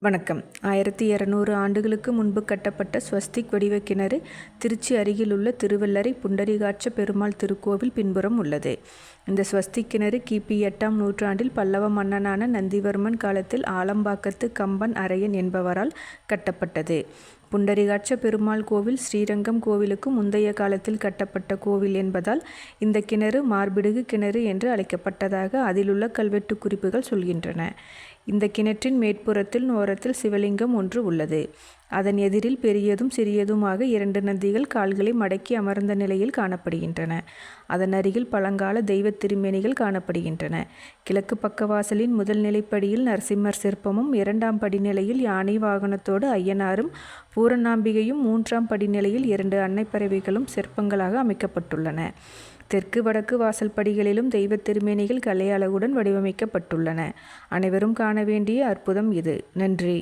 வணக்கம். 1200 ஆண்டுகளுக்கு முன்பு கட்டப்பட்ட ஸ்வஸ்திக் வடிவ கிணறு திருச்சி அருகிலுள்ள திருவல்லரை புண்டரீகாட்ச பெருமாள் திருக்கோவில் பின்புறம் உள்ளது. இந்த ஸ்வஸ்திக் கிணறு கிபி 8ஆம் நூற்றாண்டில் பல்லவ மன்னனான நந்திவர்மன் காலத்தில் ஆலம்பாக்கத்து கம்பன் அரையன் என்பவரால் கட்டப்பட்டது. புண்டரீகாட்ச பெருமாள் கோவில் ஸ்ரீரங்கம் கோவிலுக்கு முந்தைய காலத்தில் கட்டப்பட்ட கோவில் என்பதால் இந்த கிணறு மார்பிடுகு கிணறு என்று அழைக்கப்பட்டதாக அதிலுள்ள கல்வெட்டு குறிப்புகள் சொல்கின்றன. இந்த கிணற்றின் மேற்புறத்தில் ஓரத்தில் சிவலிங்கம் ஒன்று உள்ளது. அதன் எதிரில் பெரியதும் சிறியதுமாக 2 நந்திகள் கால்களை மடக்கி அமர்ந்த நிலையில் காணப்படுகின்றன. அதன் அருகில் பழங்கால தெய்வ திருமேனிகள் காணப்படுகின்றன. கிழக்கு பக்க வாசலின் முதல் நிலைப்படியில் நரசிம்மர் சிற்பமும், 2ஆம் படிநிலையில் யானை வாகனத்தோடு ஐயனாரும், பூரணாம்பிகையும், 3ஆம் படிநிலையில் 2 அன்னைப்பறவைகளும் சிற்பங்களாக அமைக்கப்பட்டுள்ளன. தெற்கு வடக்கு வாசல் படிகளிலும் தெய்வ திருமேனிகள் கலை அழகுடன் வடிவமைக்கப்பட்டுள்ளன. அனைவரும் காண வேண்டிய அற்புதம் இது. நன்றி.